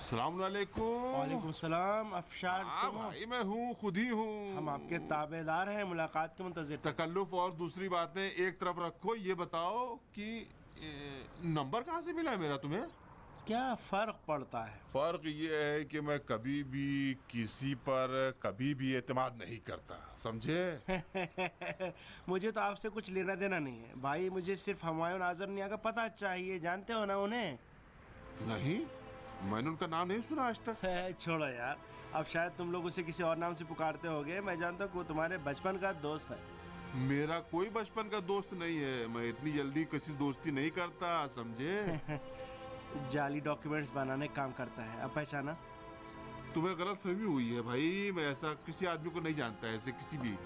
अस्सलामुअलैकुम। वालेकुम सलाम। अफशार तुम हो? भाई मैं हूँ, खुद ही हूँ। हम आपके ताबेदार हैं, मुलाकात के मुंतज़िर थे। तकल्लुफ और दूसरी बातें एक तरफ रखो, ये बताओ कि नंबर कहाँ से मिला है मेरा तुम्हें? क्या फ़र्क पड़ता है? फर्क ये है कि मैं कभी भी किसी पर कभी भी एतमाद नहीं करता, समझे? मुझे तो आपसे कुछ लेना देना नहीं है भाई। मुझे सिर्फ हुमायूं आज़म मियां का पता चाहिए। जानते हो ना उन्हें? नहीं, मैंने उनका नाम नहीं सुना आज तक। छोड़ो यार, अब शायद तुम लोग उसे किसी और नाम से पुकारते होगे। मैं जानता हूँ कि वो तुम्हारे बचपन का दोस्त है। मेरा कोई बचपन का दोस्त नहीं है। मैं इतनी जल्दी किसी दोस्ती नहीं करता, समझे? जाली डॉक्यूमेंट्स बनाने का काम करता है। अब पहचाना? तुम्हें गलत फहमी हुई है भाई। मैं ऐसा किसी आदमी को नहीं जानता, ऐसे किसी भी।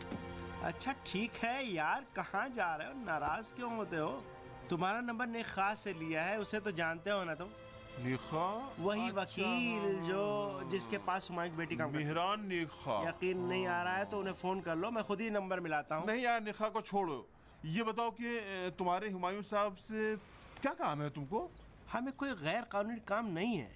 अच्छा ठीक है यार, कहाँ जा रहे हो? नाराज क्यों होते हो? तुम्हारा नंबर निखा से लिया है, उसे तो जानते हो ना तुम? निखा? वही अच्छा, वकील जो जिसके पास हुमायूं की बेटी काम करती है। मेहरान निखा। यकीन नहीं आ रहा है तो उन्हें फोन कर लो, मैं खुद ही नंबर मिलाता हूँ। नहीं यार, निखा को छोड़ो। ये बताओ कि तुम्हारे हुमायूं साहब से क्या काम है तुमको? हमें कोई गैर कानूनी काम नहीं है,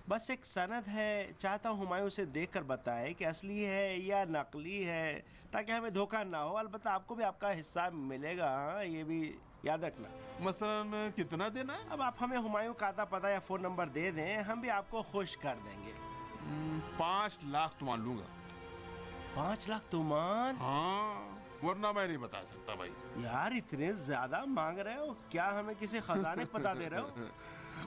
बस एक सनद है। चाहता हूँ हुमायूं उसे देखकर बताए कि असली है या नकली है, ताकि हमें धोखा ना हो। अलबत्ता आपको भी आपका हिस्सा मिलेगा, हाँ, ये भी याद रखना। मसलन कितना देना? अब आप हमें हुमायूं का आता पता या फोन नंबर दे दें, हम भी आपको खुश कर देंगे। 5 लाख तुमान लूंगा। 5 लाख तुमान? हाँ, वरना मैं नहीं बता सकता भाई। यार इतने ज्यादा मांग रहे हो? क्या हमें किसी खजाने को पता दे रहे हो?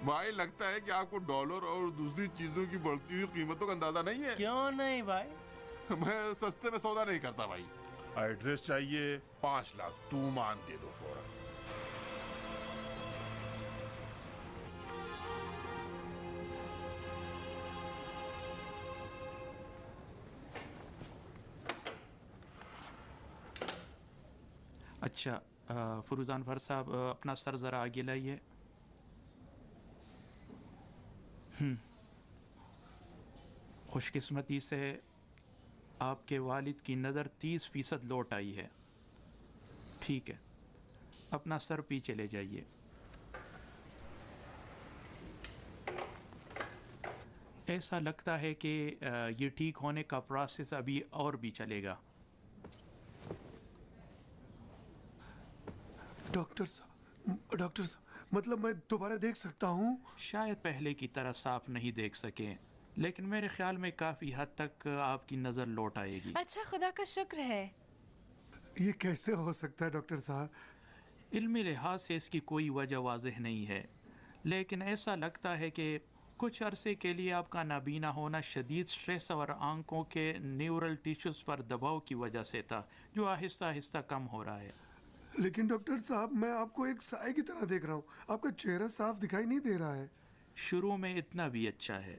भाई लगता है कि आपको डॉलर और दूसरी चीजों की बढ़ती हुई कीमतों का अंदाजा नहीं है। क्यों नहीं भाई? मैं सस्ते में सौदा नहीं करता भाई। एड्रेस चाहिए, 5 लाख तू मान दे दो फौरन। अच्छा, फुरुज़ान फर साहब, अपना सर ज़रा आगे लाइए। खुशकिस्मती से आपके वालिद की नज़र 30% लौट आई है। ठीक है, अपना सर पीछे ले जाइए। ऐसा लगता है कि ये ठीक होने का प्रोसेस अभी और भी चलेगा। डॉक्टर साहब, मतलब मैं दोबारा देख सकता हूँ? शायद पहले की तरह साफ नहीं देख सकें, लेकिन मेरे ख्याल में काफ़ी हद तक आपकी नज़र लौट आएगी। अच्छा, खुदा का शुक्र है। ये कैसे हो सकता है डॉक्टर साहब? इल्मी लिहाज से इसकी कोई वजह वाज़ेह नहीं है, लेकिन ऐसा लगता है कि कुछ अरसे के लिए आपका नाबीना होना शदीद स्ट्रेस और आंखों के न्यूरल टिश्यूज़ पर दबाव की वजह से था, जो आहिस्ता आहिस्ता कम हो रहा है। लेकिन डॉक्टर साहब, मैं आपको एक साए की तरह देख रहा हूँ। आपका चेहरा साफ दिखाई नहीं दे रहा है। शुरू में इतना भी अच्छा है।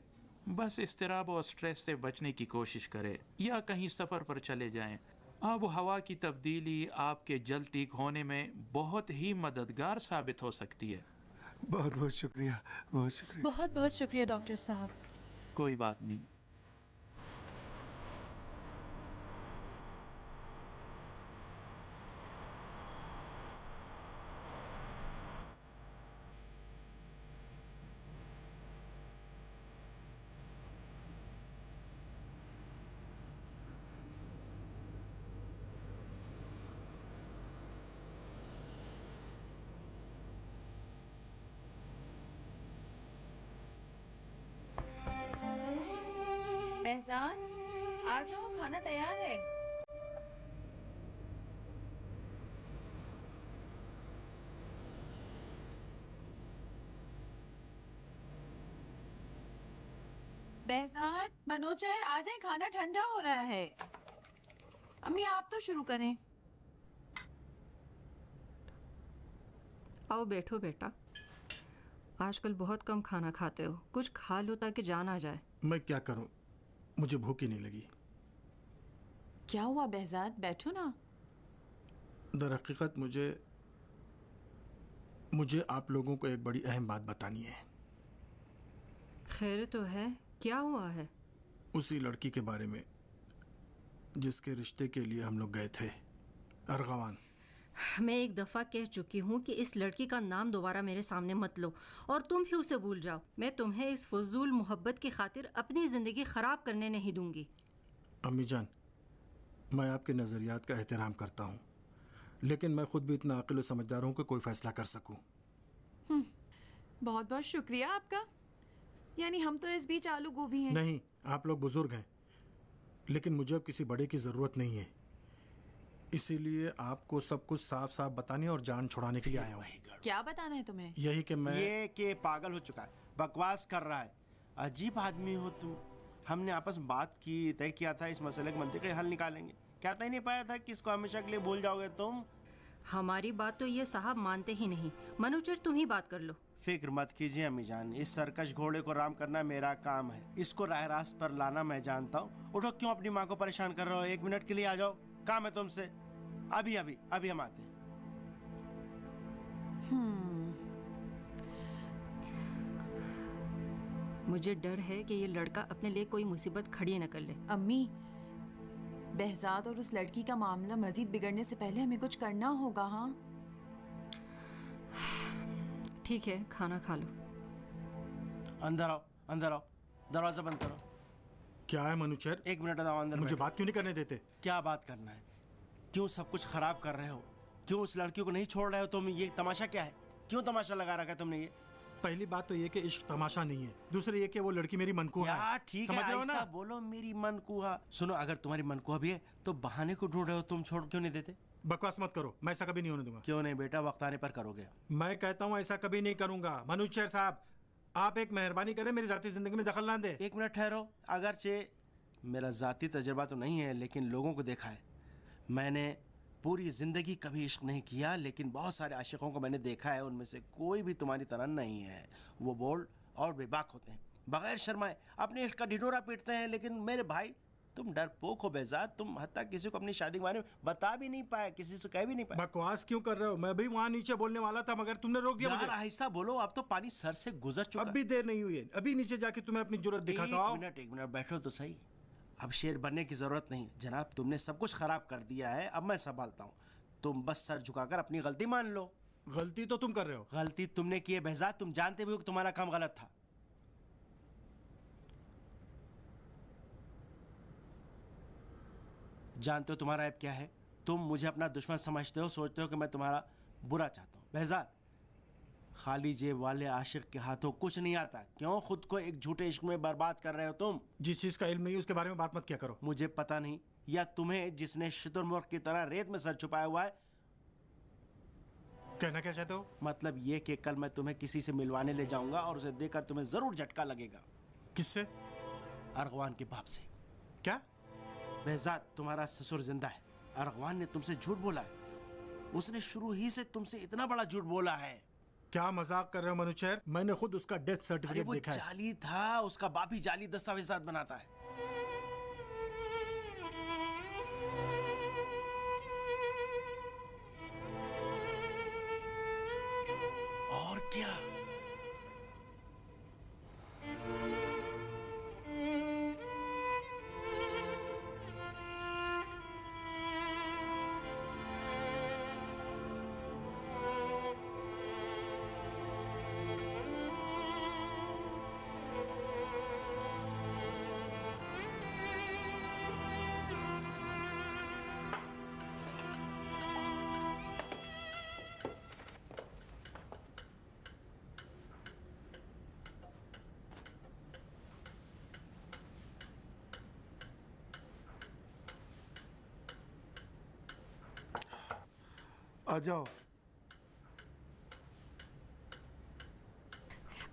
बस इस्तिराब और स्ट्रेस से बचने की कोशिश करें या कहीं सफ़र पर चले जाएं। आब हवा की तब्दीली आपके जल्द ठीक होने में बहुत ही मददगार साबित हो सकती है। बहुत बहुत शुक्रिया, बहुत शुक्रिया। बहुत बहुत शुक्रिया डॉक्टर साहब। कोई बात नहीं। मेहजान, आ जाओ, खाना तैयार है। मेहजान, मनोज आ जाए, खाना ठंडा हो रहा है। अम्मी आप तो शुरू करें। आओ बैठो बेटा। आजकल बहुत कम खाना खाते हो, कुछ खा लो ताकि जान आ जाए। मैं क्या करूं, मुझे भूख ही नहीं लगी। क्या हुआ बेहजाद, बैठो ना। दरहकीकत मुझे आप लोगों को एक बड़ी अहम बात बतानी है। खैर तो है, क्या हुआ है? उसी लड़की के बारे में जिसके रिश्ते के लिए हम लोग गए थे, अरगवान। मैं एक दफ़ा कह चुकी हूँ कि इस लड़की का नाम दोबारा मेरे सामने मत लो और तुम भी उसे भूल जाओ। मैं तुम्हें इस फजूल मोहब्बत की खातिर अपनी ज़िंदगी ख़राब करने नहीं दूंगी। अम्मी जान, मैं आपके नज़रियात का एहतराम करता हूँ, लेकिन मैं खुद भी इतना अक़िल और समझदार हूँ कि कोई फ़ैसला कर सकूँ। बहुत बहुत शुक्रिया आपका। यानी हम तो इस बीच आलू गोभी हैं। नहीं, आप लोग बुजुर्ग हैं, लेकिन मुझे अब किसी बड़े की ज़रूरत नहीं है। इसीलिए आपको सब कुछ साफ साफ बताने और जान छुड़ाने के लिए आया हूँ। क्या बताना है तुम्हें? यही कि मैं ये कि पागल हो चुका है, बकवास कर रहा है। अजीब आदमी हो तुम। हमने आपस में बात की, तय किया था इस मसले का मंतिक़ी हल निकालेंगे। क्या तय नहीं पाया था कि इसको हमेशा के लिए भूल जाओगे तुम? हमारी बात तो ये साहब मानते ही नहीं। मनोचर, तुम ही बात कर लो। फिक्र मत कीजिए अम्मी जान, इस सरकश घोड़े को राम करना मेरा काम है। इसको राह रास्त पर लाना मैं जानता हूँ। उठो, क्यों अपनी माँ को परेशान कर रहे हो? 1 मिनट के लिए आ जाओ, काम है तुमसे। अभी अभी अभी हम आते हैं। मुझे डर है कि ये लड़का अपने लिए कोई मुसीबत खड़ी न कर ले। अम्मी, behzad और उस लड़की का मामला मजीद बिगड़ने से पहले हमें कुछ करना होगा। हाँ ठीक है, खाना खा लो। अंदर आओ, अंदर आओ, दरवाजा बंद करो। क्या है मनुचर? 1 मिनट आओ, अंदर मुझे बैठो। बात क्यों नहीं करने देते? क्या बात करना है? क्यों सब कुछ खराब कर रहे हो? क्यों उस लड़की को नहीं छोड़ रहे हो तुम? ये तमाशा क्या है? क्यों तमाशा लगा रखा है तुमने? ये पहली बात तो ये कि इश्क तमाशा नहीं है, दूसरी ये कि वो लड़की मेरी मनकुहा है। यार ठीक है, समझ रहे हो ना? आहिस्ता बोलो, मेरी मनकुहा। सुनो, अगर तुम्हारी मनकुहा भी है तो बहाने को ढूंढ रहे हो तुम, छोड़ क्यों नहीं देते? बकवास मत करो, मैं ऐसा कभी नहीं होने दूंगा। क्यों नहीं बेटा, वक्त आने पर करोगे। मैं कहता हूँ ऐसा कभी नहीं करूंगा। मनुचर साहब, आप एक मेहरबानी करें, मेरी जाती जिंदगी में दखल ना दे। 1 मिनट ठहरो। अगरचे मेरा जाती तजर्बा तो नहीं है, लेकिन लोगों को देखा है। मैंने पूरी ज़िंदगी कभी इश्क नहीं किया, लेकिन बहुत सारे आशिकों को मैंने देखा है। उनमें से कोई भी तुम्हारी तरह नहीं है। वो बोल्ड और बेबाक होते हैं, बगैर शर्माए अपने इश्क का ढिढोरा पीटते हैं। लेकिन मेरे भाई, तुम डरपोक हो बेजाद। तुम हत्ता किसी को अपनी शादी के बारे में बता भी नहीं पाए, किसी से कह भी नहीं पाए। बकवास क्यों कर रहे हो? मैं भी वहाँ नीचे बोलने वाला था, मगर तुमने रोक दिया मुझे। यार आहिस्ता बोलो, अब तो पानी सर से गुजर चुका। अब भी देर नहीं हुई है, अभी नीचे जाके तुम्हें अपनी जरूरत दिखाता हूँ। 1 मिनट बैठो तो सही। अब शेर बनने की जरूरत नहीं जनाब, तुमने सब कुछ खराब कर दिया है। अब मैं संभालता हूँ, तुम बस सर झुकाकर अपनी गलती मान लो। गलती तो तुम कर रहे हो। गलती तुमने की है बेहजाद, तुम जानते भी हो कि तुम्हारा काम गलत था। जानते हो तुम्हारा ऐप क्या है? तुम मुझे अपना दुश्मन समझते हो, सोचते हो कि मैं तुम्हारा बुरा चाहता हूँ। बेहजाद, खाली जेब वाले आशिक के हाथों कुछ नहीं आता। क्यों खुद को एक झूठे इश्क में बर्बाद कर रहे हो तुम? जिस चीज का इल्म नहीं उसके बारे में बात मत किया करो। मुझे पता नहीं, या तुम्हें जिसने शुतुरमुर्ग की तरह रेत में सर छुपाया हुआ है? कहना क्या चाहते हो? मतलब ये कि कल मैं तुम्हें किसी से मिलवाने ले जाऊंगा और उसे देखकर तुम्हें जरूर झटका लगेगा। किससे? अरगवान के बाप से। क्या? बेहजाद, तुम्हारा ससुर जिंदा है। अरगवान ने तुमसे झूठ बोला है। उसने शुरू ही से तुमसे इतना बड़ा झूठ बोला है। क्या मजाक कर रहे हो मनुचर? मैंने खुद उसका डेथ अरे सर्टिफिकेट वो देखा है। जाली था, उसका बाप ही जाली दस्तावेजात बनाता है। और क्या? आ जाओ।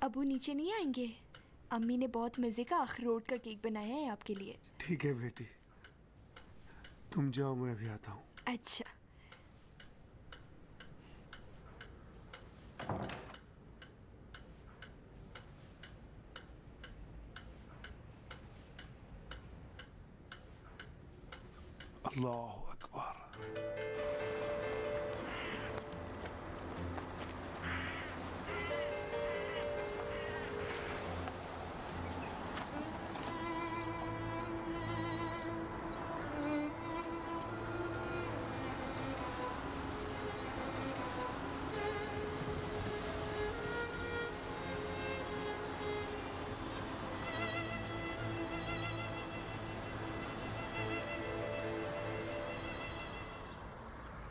अबू नीचे नहीं आएंगे? अम्मी ने बहुत मज़े का अखरोट का केक बनाया है आपके लिए। ठीक है बेटी, तुम जाओ, मैं अभी आता हूँ। अच्छा। अल्लाह अकबर।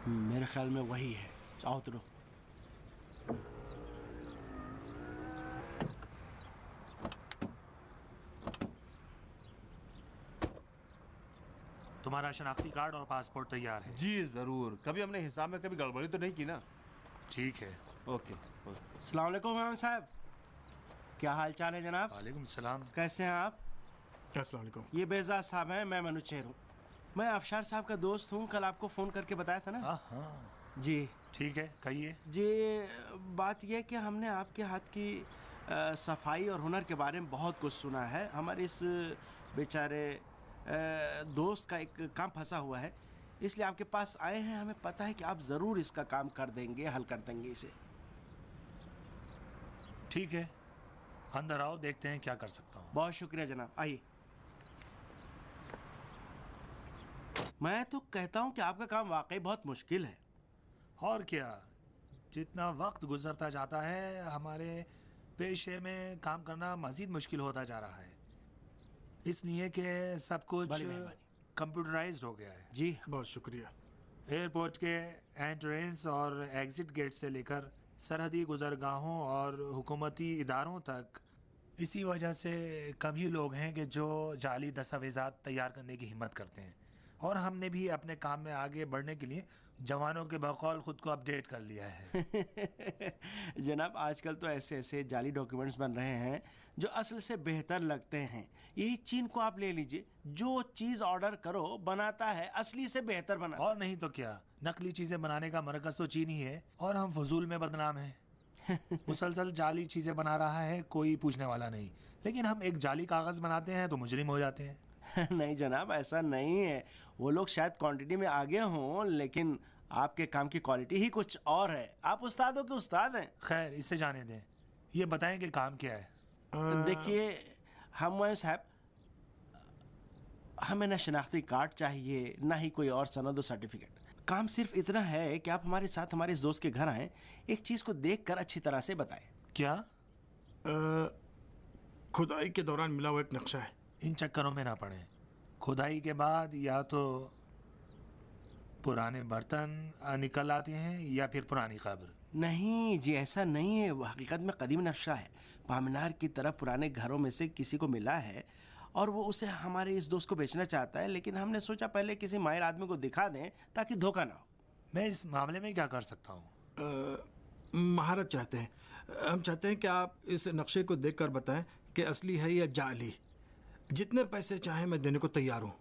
मेरे ख्याल में वही है। आओ उतरो। तुम्हारा शनाख्ती कार्ड और पासपोर्ट तैयार है। जी ज़रूर। कभी हमने हिसाब में कभी गड़बड़ी तो नहीं की ना? ठीक है। ओके। अस्सलाम वालेकुम इमाम साहब, क्या हाल चाल है जनाब? वालेकुम सलाम। कैसे हैं आप? अस्सलाम वालेकुम। ये बेजाद साहब हैं, मैं मनोज चेहर हूँ। मैं अफशार साहब का दोस्त हूँ, कल आपको फ़ोन करके बताया था ना? हाँ जी ठीक है, कहिए। जी, बात यह कि हमने आपके हाथ की सफाई और हुनर के बारे में बहुत कुछ सुना है। हमारे इस बेचारे दोस्त का एक काम फंसा हुआ है, इसलिए आपके पास आए हैं। हमें पता है कि आप ज़रूर इसका काम कर देंगे, हल कर देंगे इसे। ठीक है, अंदर आओ, देखते हैं क्या कर सकता हूँ। बहुत शुक्रिया जनाब, आइए। मैं तो कहता हूँ कि आपका काम वाकई बहुत मुश्किल है। और क्या, जितना वक्त गुजरता जाता है हमारे पेशे में काम करना मज़ीद मुश्किल होता जा रहा है, इसलिए कि सब कुछ बड़ी मेहरबानी। कंप्यूटराइज्ड हो गया है। जी बहुत शुक्रिया। एयरपोर्ट के एंट्रेंस और एग्ज़िट गेट से लेकर सरहदी गुजरगाहों और हुकूमती इदारों तक, इसी वजह से कम ही लोग हैं कि जो जाली दस्तावेज़ात तैयार करने की हिम्मत करते हैं। और हमने भी अपने काम में आगे बढ़ने के लिए जवानों के बकौल खुद को अपडेट कर लिया है। जनाब, आजकल तो ऐसे ऐसे जाली डॉक्यूमेंट्स बन रहे हैं जो असल से बेहतर लगते हैं। यही चीन को आप ले लीजिए, जो चीज़ ऑर्डर करो बनाता है, असली से बेहतर बना। और नहीं तो क्या, नकली चीज़ें बनाने का मरकज़ तो चीन ही है और हम फजूल में बदनाम हैं। मुसलसल जाली चीज़ें बना रहा है, कोई पूछने वाला नहीं, लेकिन हम एक जाली कागज़ बनाते हैं तो मुजरिम हो जाते हैं। नहीं जनाब, ऐसा नहीं है। वो लोग शायद क्वांटिटी में आगे हों, लेकिन आपके काम की क्वालिटी ही कुछ और है। आप उस्तादों के उस्ताद हैं। खैर, इससे जाने दें, ये बताएं कि काम क्या है। देखिए हम साहब, हमें ना शनाख्ती कार्ड चाहिए, ना ही कोई और सनद और सर्टिफिकेट। काम सिर्फ इतना है कि आप हमारे साथ हमारे इस दोस्त के घर आएं, एक चीज़ को देखकर अच्छी तरह से बताएं। क्या? खुदाई के दौरान मिला हुआ एक नक्शा है। इन चक्करों में ना पड़े। खुदाई के बाद या तो पुराने बर्तन निकल आते हैं या फिर पुरानी कब्र। नहीं जी, ऐसा नहीं है। वो हकीकत में कदीम नक्शा है। पामनार की तरफ पुराने घरों में से किसी को मिला है और वो उसे हमारे इस दोस्त को बेचना चाहता है, लेकिन हमने सोचा पहले किसी माहिर आदमी को दिखा दें ताकि धोखा ना हो। मैं इस मामले में क्या कर सकता हूँ? महारत चाहते हैं। हम चाहते हैं कि आप इस नक्शे को देखकर बताएं कि असली है या जाली। जितने पैसे चाहें मैं देने को तैयार हूँ।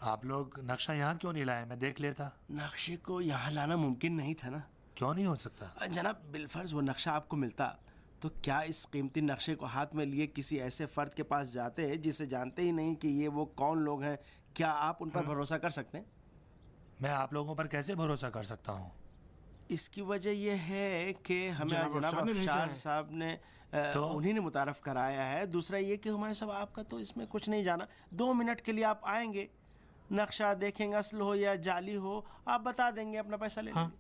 आप लोग नक्शा यहाँ क्यों नहीं लाए? मैं देख लेता। नक्शे को यहाँ लाना मुमकिन नहीं था ना। क्यों नहीं हो सकता? जनाब, बिलफर्ज वो नक्शा आपको मिलता तो क्या इस कीमती नक्शे को हाथ में लिए किसी ऐसे फर्द के पास जाते जिसे जानते ही नहीं कि ये वो कौन लोग हैं? क्या आप उन पर भरोसा कर सकते हैं? मैं आप लोगों पर कैसे भरोसा कर सकता हूँ? इसकी वजह यह है कि हमें जनाब जनाब अफशार साहब ने तो? उन्हीं ने मुतारफ कराया है। दूसरा ये कि हुमायूं साहब, आपका तो इसमें कुछ नहीं जाना। 2 मिनट के लिए आप आएंगे, नक्शा देखेंगे, असल हो या जाली हो, आप बता देंगे, अपना पैसा ले लेंगे।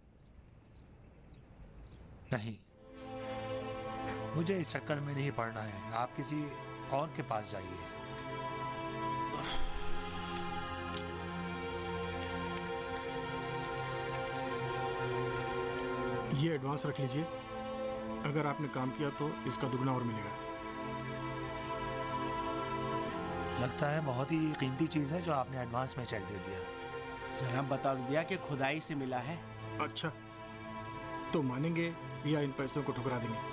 नहीं, मुझे इस चक्कर में नहीं पड़ना है। आप किसी और के पास जाइए। ये एडवांस रख लीजिए। अगर आपने काम किया तो इसका दुगना और मिलेगा। लगता है बहुत ही कीमती चीज़ है जो आपने एडवांस में चेक दे दिया। जनाब, बता दिया कि खुदाई से मिला है। अच्छा, तो मानेंगे या इन पैसों को ठुकरा देंगे?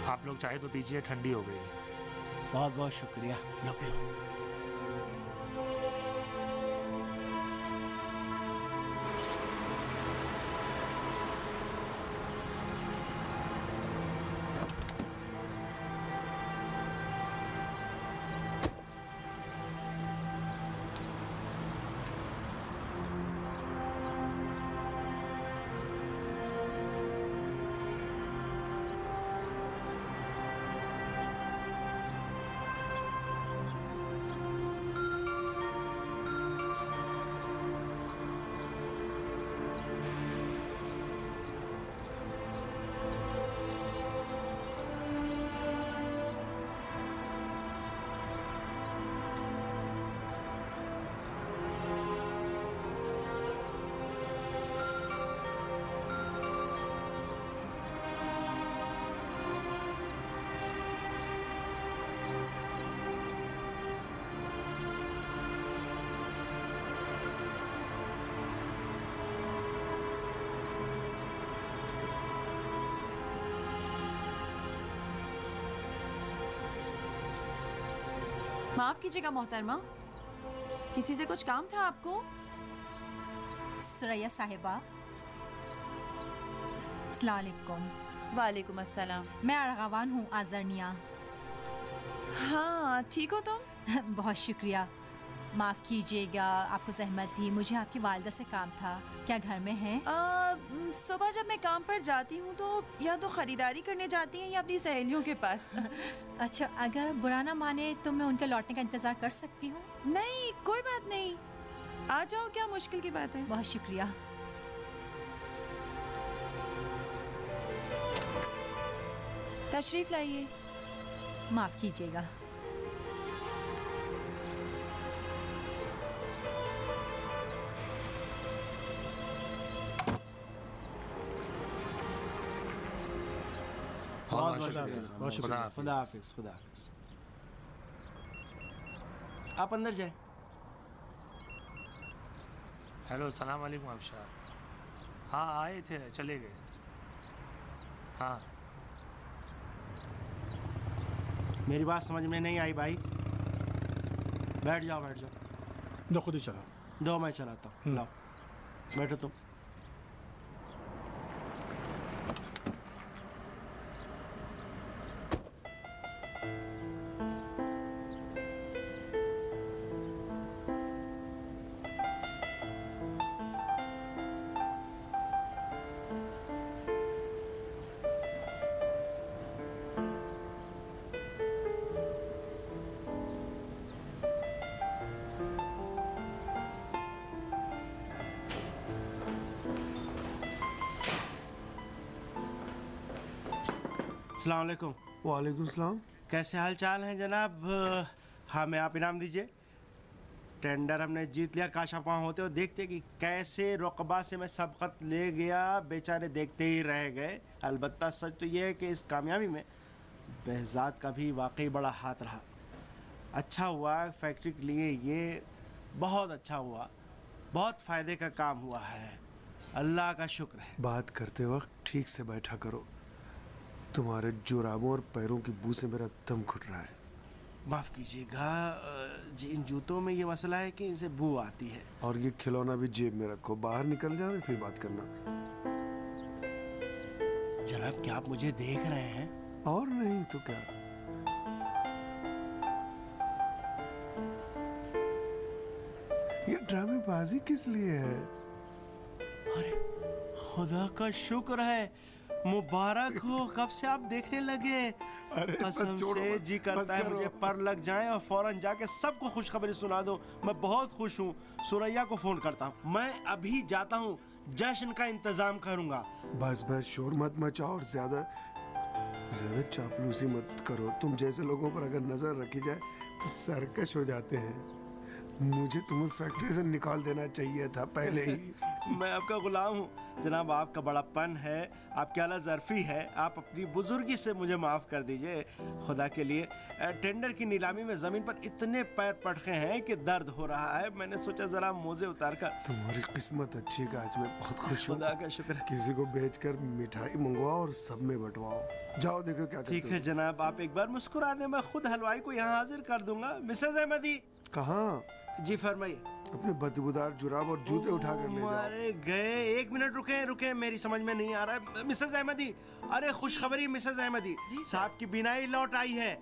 आप लोग चाहे तो पीजिए, ठंडी हो गई है। बहुत बहुत शुक्रिया। लो पियो। माफ कीजिएगा मोहतरमा, किसी से कुछ काम था आपको? सुरैया साहिबा, अस्सलाम वालेकुम। वालेकुम अस्सलाम। मैं अरगवान हूँ, आजरनिया। हाँ, ठीक हो तुम? बहुत शुक्रिया, माफ़ कीजिएगा आपको जहमत दी। मुझे आपकी वालिदा से काम था, क्या घर में हैं? सुबह जब मैं काम पर जाती हूँ तो या तो ख़रीदारी करने जाती हैं या अपनी सहेलियों के पास। अच्छा, अगर बुरा ना माने तो मैं उनके लौटने का इंतज़ार कर सकती हूँ? नहीं, कोई बात नहीं, आ जाओ, क्या मुश्किल की बात है। बहुत शुक्रिया। तशरीफ लाइए। माफ़ कीजिएगा। बहुत शुक्रिया। बहुत शुक्रिया। खुदा हाफिज, खुदा हाफिज। आप अंदर जाए। हेलो, सलाम वालेकुम अबशार। हाँ, आए थे, चले गए। हाँ, मेरी बात समझ में नहीं आई भाई। बैठ जाओ, बैठ जाओ। दो खुद ही चला। दो मैं चलाता हूँ, लाओ बैठो तुम। अस्सलाम वालेकुम। वालेकुम सलाम। कैसे हाल चाल हैं जनाब? हमें आप इनाम दीजिए। टेंडर हमने जीत लिया। काश आप वहाँ होते हो, देखते कि कैसे रकबा से मैं सबकत ले गया। बेचारे देखते ही रह गए। अलबत्ता सच तो ये है कि इस कामयाबी में बहजाद का भी वाकई बड़ा हाथ रहा। अच्छा हुआ फैक्ट्री के लिए, ये बहुत अच्छा हुआ, बहुत फ़ायदे का काम हुआ है। अल्लाह का शुक्र है। बात करते वक्त ठीक से बैठा करो, तुम्हारे जुराबों और पैरों की बू से मेरा दम घुट रहा है। माफ़ कीजिएगा जी, इन जूतों में ये मसला है कि इनसे बू आती है। और ये खिलौना भी जेब में रखो, बाहर निकल जाओ फिर बात करना। जनाब, क्या आप मुझे देख रहे हैं? और नहीं तो क्या। ये ड्रामेबाजी किस लिए है? अरे खुदा का शुक्र है, मुबारक हो। कब से आप देखने लगे? अरे कसम से जी करता है मुझे पर लग जाए और फौरन जाके सबको खुशखबरी सुना दो। मैं बहुत खुश हूँ। सुरैया को फोन करता हूँ। मैं अभी जाता हूँ, जश्न का इंतजाम करूँगा। बस बस शोर मत मचाओ और ज्यादा चापलूसी मत करो। तुम जैसे लोगों पर अगर नजर रखी जाए तो सरकश हो जाते हैं। मुझे तुम्हें फैक्ट्री से निकाल देना चाहिए था पहले ही। मैं आपका गुलाम हूँ जनाब। आपका बड़ापन है, आपकी आला ज़र्फ़ी है। आप अपनी बुजुर्गी से मुझे माफ़ कर दीजिए। खुदा के लिए टेंडर की नीलामी में ज़मीन पर इतने पैर पटके हैं कि दर्द हो रहा है। मैंने सोचा ज़रा मोज़े उतार कर। तुम्हारी किस्मत अच्छी का आज मैं बहुत खुश हूँ। खुदा का शुक्र है। किसी को बेचकर मिठाई मंगवाओ और सब में बंटवाओ। जाओ देखो क्या करते ठीक है जनाब, आप एक बार मुस्कुरा दें, मैं खुद हलवाई को यहाँ हाजिर कर दूंगा। मिसेज अहमदी। कहाँ? जी फरमाइए। अपने बदबूदार जुराब और जूते उठा कर ले जाओ। अरे गए, एक मिनट रुके, मेरी समझ में नहीं आ रहा है। मिसेज अहमदी, अरे खुशखबरी मिसेज अहमदी, साहब की बीनाई लौट आई है।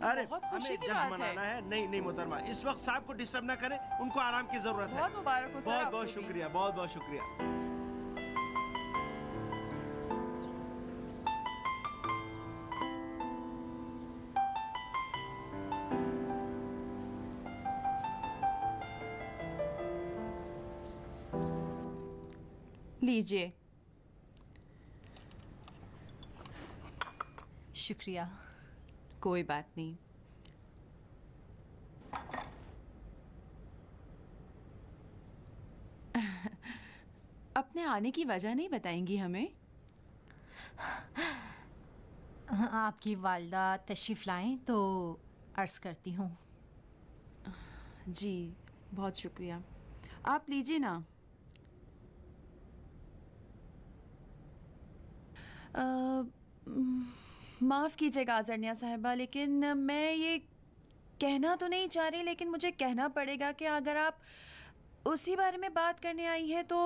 अरे हमें जश्न मनाना है। नहीं मोहतरमा, इस वक्त साहब को डिस्टर्ब ना करें, उनको आराम की जरूरत है। बहुत मुबारक हो सर। बहुत बहुत शुक्रिया, बहुत बहुत शुक्रिया। लीजिए। शुक्रिया। कोई बात नहीं। अपने आने की वजह नहीं बताएंगी हमें? आपकी वालिदा तशरीफ़ लाएं तो अर्ज़ करती हूँ। जी बहुत शुक्रिया। आप लीजिए ना। माफ़ कीजिएगा आज़रनिया साहिबा, लेकिन मैं ये कहना तो नहीं चाह रही, लेकिन मुझे कहना पड़ेगा कि अगर आप उसी बारे में बात करने आई है तो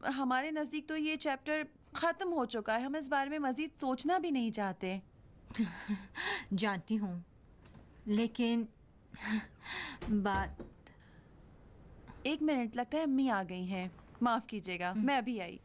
हमारे नज़दीक तो ये चैप्टर ख़त्म हो चुका है। हम इस बारे में मज़ीद सोचना भी नहीं चाहते। जानती हूँ, लेकिन बात। एक मिनट, लगता है अम्मी आ गई हैं। माफ़ कीजिएगा, मैं अभी आई।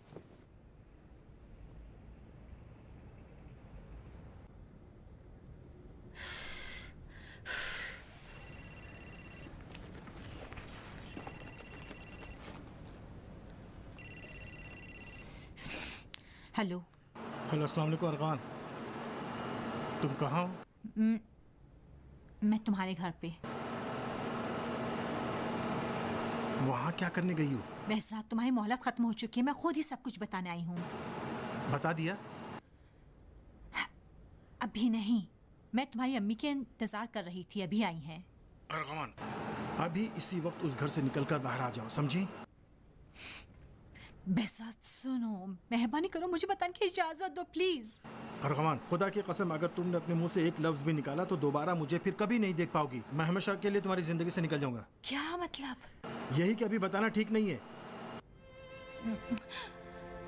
हेलो। हेलो, अस्सलाम वालेकुम अरगान। तुम कहाँ हो? मैं तुम्हारे घर पे। वहाँ क्या करने गई हो? बेहज़ाद, तुम्हारी मोहलत ख़त्म हो चुकी है। मैं खुद ही सब कुछ बताने आई हूँ। बता दिया? अभी नहीं, मैं तुम्हारी अम्मी के इंतज़ार कर रही थी, अभी आई हैं। अरगान, अभी इसी वक्त उस घर से निकलकर बाहर आ जाओ, समझी? बेहज़ाद सुनो, मेहरबानी करो, मुझे बताने की इजाज़त दो प्लीज़। अरगमान, खुदा की कसम, अगर तुमने अपने मुंह से एक लफ्ज भी निकाला तो दोबारा मुझे फिर कभी नहीं देख पाओगी। मैं हमेशा के लिए तुम्हारी जिंदगी से निकल जाऊंगा। क्या मतलब? यही कि अभी बताना ठीक नहीं है।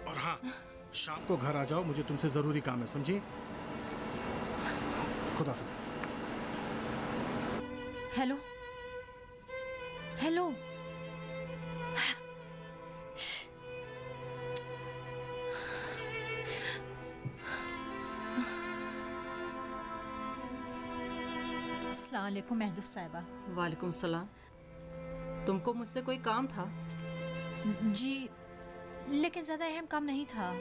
और हाँ, शाम को घर आ जाओ, मुझे तुमसे जरूरी काम है, समझी? खुदाफिज। Hello hello. अस्सलाम वालेकुम महदूद साहिबा। वालेकुम सलाम। तुमको मुझसे कोई काम था? जी, लेकिन ज़्यादा अहम काम नहीं था।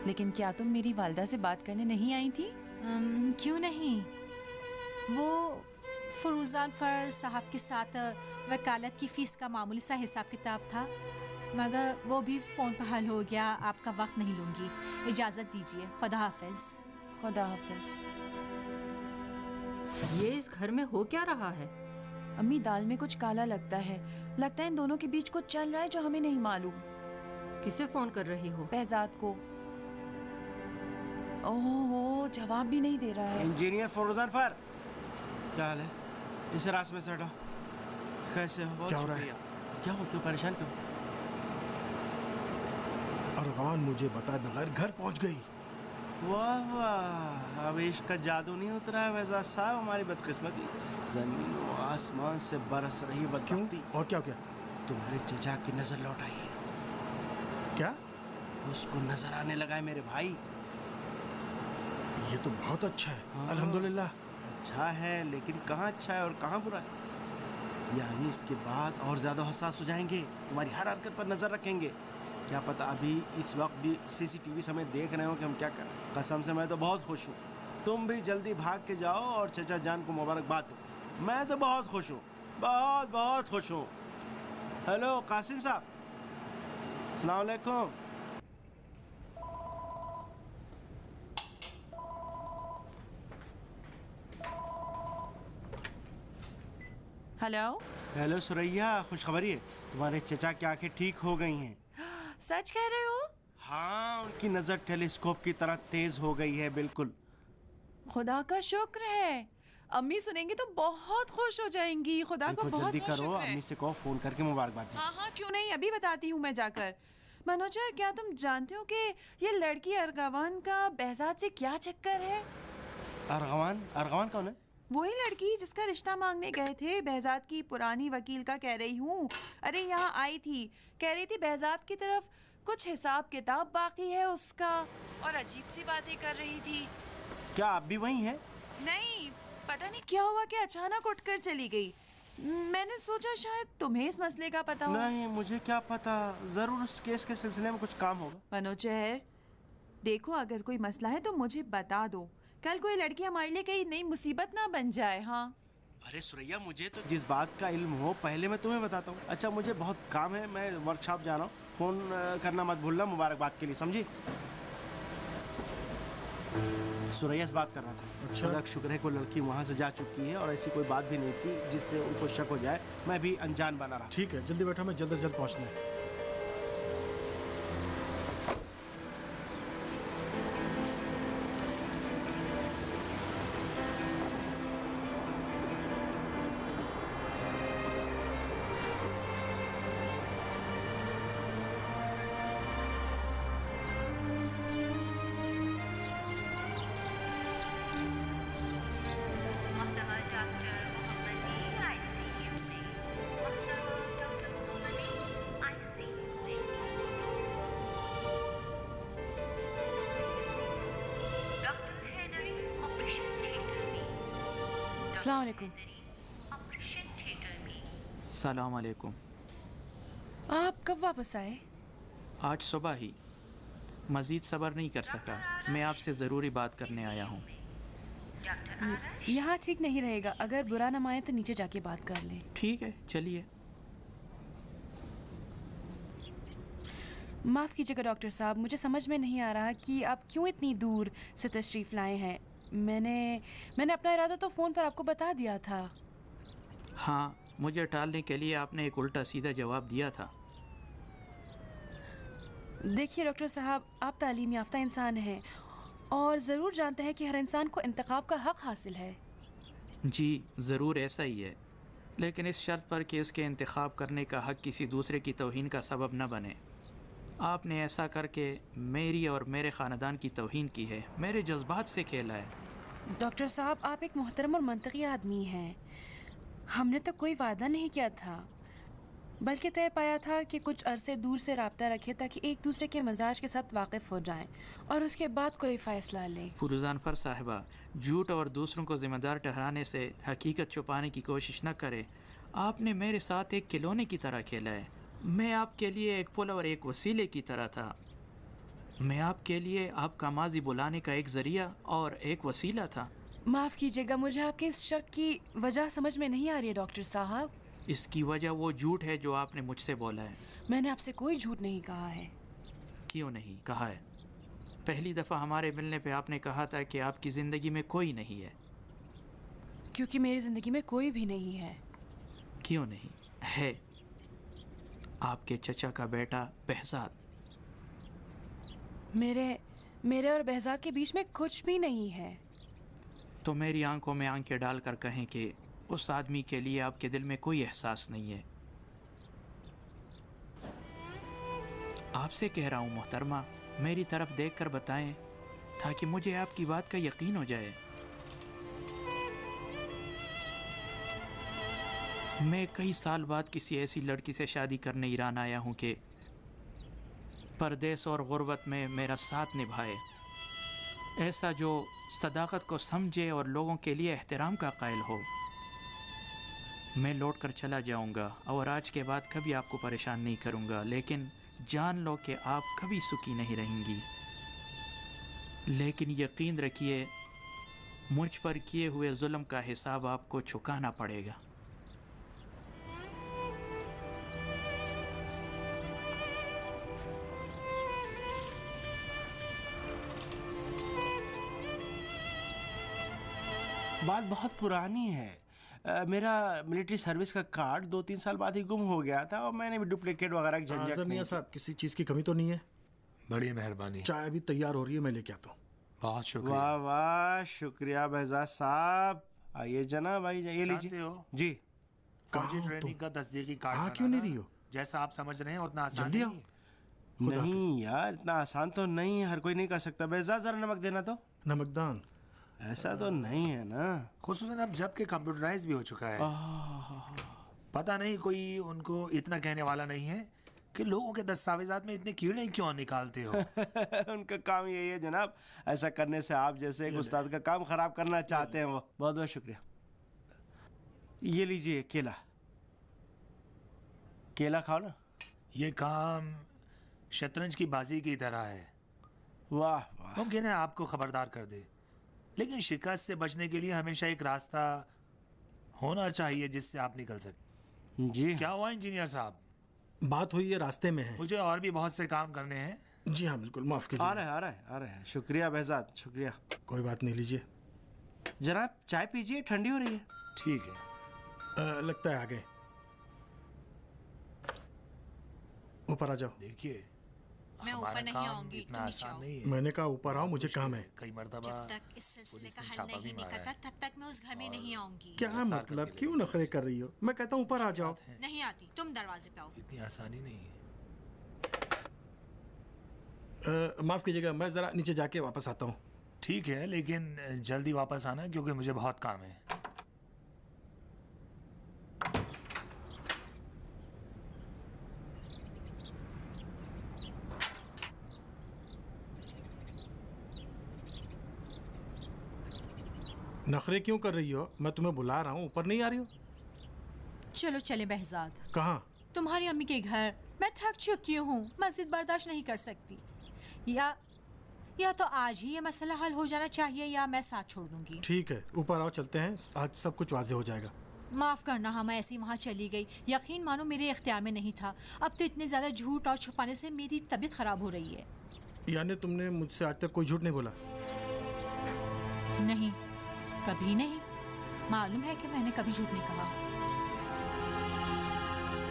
लेकिन क्या तुम मेरी वालदा से बात करने नहीं आई थी? क्यों नहीं, वो फरूज़ान फर साहब के साथ वकालत की फ़ीस का मामूली सा हिसाब किताब था, मगर वो भी फ़ोन पर हल हो गया। आपका वक्त नहीं लूँगी, इजाज़त दीजिए। खुदा हाफिज़। खुदा हाफिज़। ये इस घर में हो क्या रहा है? अम्मी, दाल में कुछ काला लगता है इन दोनों के बीच कुछ चल रहा है जो हमें नहीं मालूम। किसे फोन कर रही हो? बेहज़ाद को। ओहो, जवाब भी नहीं दे रहा है। इंजीनियर फरूज़ान फर, क्या हाल है? इस रास्ते में से हटो। कैसे हो? क्या हो रहा है? क्या हो, क्यों परेशान क्यों? अरगान मुझे बताए बगैर घर पहुंच गई। वाह वाह, अब इश्क का जादू नहीं उतरा है वैसा साहब। हमारी बदकिस्मती, जमीन और आसमान से बरस रही बदबख्ती। और क्या क्या? तुम्हारे चचा की नजर लौट आई है। क्या? उसको नजर आने लगा है मेरे भाई। ये तो बहुत अच्छा है। हाँ। अल्हम्दुलिल्लाह। अच्छा है, लेकिन कहाँ अच्छा है और कहाँ बुरा है? यानी इसके बाद और ज्यादा हसास हो जाएंगे, तुम्हारी हर हरकत पर नजर रखेंगे। क्या पता अभी इस वक्त भी सीसीटीवी से हमें देख रहे हो कि हम क्या कर रहे हैं। कसम से मैं तो बहुत खुश हूँ। तुम भी जल्दी भाग के जाओ और चचा जान को मुबारकबाद दो। मैं तो बहुत खुश हूँ, बहुत बहुत खुश हूँ। हेलो कासिम साहब, अस्सलाम वालेकुम। हेलो हेलो सुरैया, खुशखबरी है, तुम्हारे चचा की आंखें ठीक हो गई हैं। सच कह रहे हो? हाँ, उनकी नजर टेलीस्कोप की तरह तेज हो गई है, बिल्कुल। खुदा का शुक्र है। अम्मी सुनेंगी तो बहुत खुश हो जाएंगी। खुदा को बहुत जल्दी बहुत करो, शुक्र है। अम्मी से कहो फोन करके मुबारकबाद दें। हाँ हाँ, क्यों नहीं, अभी बताती हूँ मैं जाकर। मनोजर, क्या तुम जानते हो कि ये लड़की अर्गवान का बेहज़ाद से क्या चक्कर है? अर्गवान? अर्गवान कौन है? वही लड़की जिसका रिश्ता मांगने गए थे। बेहज़ाद की पुरानी वकील का कह रही हूँ। अरे यहाँ आई थी, कह रही थी बेहज़ाद की तरफ कुछ हिसाब किताब बाकी है उसका, और अजीब सी बातें कर रही थी। क्या आप भी वही हैं? नहीं, पता नहीं क्या हुआ कि अचानक उठकर चली गई। मैंने सोचा शायद तुम्हें इस मसले का पता हो। नहीं, मुझे क्या पता, जरूर उस केस के सिलसिले में कुछ काम होगा। मनोजर, देखो, अगर कोई मसला है तो मुझे बता दो। कल कोई लड़की हमारे लिए कहीं नई मुसीबत ना बन जाए। हाँ। अरे सुरैया, मुझे तो जिस बात का इल्म हो पहले मैं तुम्हें बताता हूँ। अच्छा, मुझे बहुत काम है, मैं वर्कशॉप जा रहा हूँ। फोन करना मत भूलना मुबारकबाद के लिए, समझी? सुरैया से बात कर रहा था। अच्छा। खुदा का शुक्र है कोई लड़की वहाँ से जा चुकी है और ऐसी कोई बात भी नहीं थी जिससे उनको शक हो जाए। मैं भी अनजान बना रहा। ठीक है, जल्दी बैठो, मैं जल्द से जल्द पहुँचना है। अस्सलाम वालेकुम। सलाम अलैकुम। आप कब वापस आए? आज सुबह ही। मज़ीद सब्र नहीं कर सका। मैं आपसे ज़रूरी बात करने आया हूँ। यहाँ ठीक नहीं रहेगा, अगर बुरा ना माने तो नीचे जाके बात कर लें। ठीक है, चलिए। माफ़ कीजिएगा डॉक्टर साहब, मुझे समझ में नहीं आ रहा कि आप क्यों इतनी दूर से तशरीफ़ लाए हैं। मैंने अपना इरादा तो फ़ोन पर आपको बता दिया था। हाँ, मुझे टालने के लिए आपने एक उल्टा सीधा जवाब दिया था। देखिए डॉक्टर साहब, आप तालीम याफ्ता इंसान हैं और ज़रूर जानते हैं कि हर इंसान को इंतखाब का हक़ हासिल है। जी, ज़रूर ऐसा ही है, लेकिन इस शर्त पर कि इसके इंतखाब करने का हक़ किसी दूसरे की तौहीन का सबब न बने। आपने ऐसा करके मेरी और मेरे ख़ानदान की तौहीन की है, मेरे जज्बात से खेला है। डॉक्टर साहब, आप एक मोहतरम और मंतकी आदमी हैं। हमने तो कोई वादा नहीं किया था, बल्कि तय पाया था कि कुछ अरसे दूर से रब्ता रखें ताकि एक दूसरे के मिजाज के साथ वाकिफ़ हो जाएं और उसके बाद कोई फ़ैसला लें। फुरुज़ानफर साहिबा, झूठ और दूसरों को ज़िम्मेदार ठहराने से हकीकत छुपाने की कोशिश न करें। आपने मेरे साथ एक खिलौने की तरह खेला है। मैं आपके लिए एक पुल और एक वसीले की तरह था। मैं आपके लिए आपका माजी बुलाने का एक ज़रिया और एक वसीला था। माफ़ कीजिएगा, मुझे आपके इस शक की वजह समझ में नहीं आ रही है डॉक्टर साहब। इसकी वजह वो झूठ है जो आपने मुझसे बोला है। मैंने आपसे कोई झूठ नहीं कहा है। क्यों नहीं कहा है? पहली दफ़ा हमारे मिलने पे आपने कहा था कि आपकी ज़िंदगी में कोई नहीं है। क्योंकि मेरी ज़िंदगी में कोई भी नहीं है। क्यों नहीं है? आपके चचा का बेटा behzad। मेरे और behzad के बीच में कुछ भी नहीं है। तो मेरी आंखों में आंखें डालकर कहें कि उस आदमी के लिए आपके दिल में कोई एहसास नहीं है। आपसे कह रहा हूँ मोहतरमा, मेरी तरफ देखकर बताएं ताकि मुझे आपकी बात का यकीन हो जाए। मैं कई साल बाद किसी ऐसी लड़की से शादी करने ईरान आया हूँ कि परदेस और गुर्बत में मेरा साथ निभाए, ऐसा जो सदाकत को समझे और लोगों के लिए एहतराम का कायल हो। मैं लौट कर चला जाऊँगा और आज के बाद कभी आपको परेशान नहीं करूँगा, लेकिन जान लो कि आप कभी सुखी नहीं रहेंगी। लेकिन यकीन रखिए, मुझ पर किए हुए जुल्म का हिसाब आपको चुकाना पड़ेगा। बात बहुत पुरानी है। मेरा मिलिट्री सर्विस का कार्ड 2-3 साल बाद ही गुम हो गया था और मैंने भी डुप्लीकेट वगैरह की झंझट नहीं है साहब, किसी चीज़ की कमी तो नहीं है? बड़ी मेहरबानी। चाय अभी तैयार हो रही है, मैं लेके आता हूँ। बहुत शुक्रिया। वाह वाह, शुक्रिया behzad साहब। आइए जनाब, आइए, ये लीजिए जी। फौजी ट्रेनिंग का तस्दीकी कार्ड। हाँ, क्यों नहीं रही हो? जैसा आप समझ रहे हैं उतना आसान जल्दी आओ। नहीं यार, इतना आसान तो नहीं है, हर कोई नहीं कर सकता। behzad जरा नमक देना तो। नमकदान ऐसा तो नहीं है ना, खुसूसन अब जबकि कंप्यूटराइज भी हो चुका है। पता नहीं कोई उनको इतना कहने वाला नहीं है कि लोगों के दस्तावेजात में इतने कीड़े क्यों निकालते हो। उनका काम यही है जनाब, ऐसा करने से आप जैसे एक उस्ताद का काम खराब करना चाहते हैं वो। बहुत बहुत शुक्रिया। ये लीजिए केला, केला खाओ ना। ये काम शतरंज की बाजी की तरह है। वाह वाह। मुमकिन है आपको खबरदार कर दे, लेकिन शिकस्त से बचने के लिए हमेशा एक रास्ता होना चाहिए जिससे आप निकल सकें। जी। क्या हुआ इंजीनियर साहब? बात हुई है, रास्ते में है। मुझे और भी बहुत से काम करने हैं। जी हाँ बिल्कुल, माफ़ कीजिए। आ रहे हैं। शुक्रिया behzad, शुक्रिया। कोई बात नहीं, लीजिए। जनाब चाय पीजिए, ठंडी हो रही है। ठीक है। लगता है आ गए। ऊपर आ जाओ। देखिए, मैं ऊपर नहीं आऊंगी, तुम नीचे आओ। मैंने कहा ऊपर आओ, मुझे काम है। कई मरतबा जब तक इस सिलसिले का हल नहीं निकलता तब तक मैं उस घर में नहीं आऊंगी। क्या मतलब, क्यों नखरे कर रही हो? मैं कहता हूँ ऊपर आ जाओ। नहीं आती, तुम दरवाजे पे आओ। इतनी आसानी नहीं है। माफ़ कीजिएगा, मैं ज़रा नीचे जाके वापस आता हूँ। ठीक है, लेकिन जल्दी वापस आना क्योंकि मुझे बहुत काम है। नखरे क्यों कर रही हो? मैं तुम्हें बुला रहा हूँ, ऊपर नहीं आ रही हो? चलो चले बहजाद, कहाँ? तुम्हारी अम्मी के घर। मैं थक चुकी हूँ, मस्जिद बर्दाश्त नहीं कर सकती। या तो आज ही ये मसला हल हो जाना चाहिए या मैं साथ छोड़ दूंगी। ठीक है, ऊपर आओ, चलते हैं, आज सब कुछ वाजे हो जाएगा। माफ़ करना, हाँ मैं ऐसी वहाँ चली गई, यकीन मानो मेरे इख्तियार में नहीं था। अब तो इतने ज़्यादा झूठ और छुपाने से मेरी तबीयत ख़राब हो रही है। यानी तुमने मुझसे आज तक कोई झूठ नहीं बोला? नहीं, कभी नहीं। मालूम है कि मैंने कभी झूठ नहीं कहा।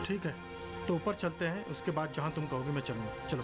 ठीक है, तो ऊपर चलते हैं, उसके बाद जहाँ तुम कहोगे मैं चलूँगा। चलो।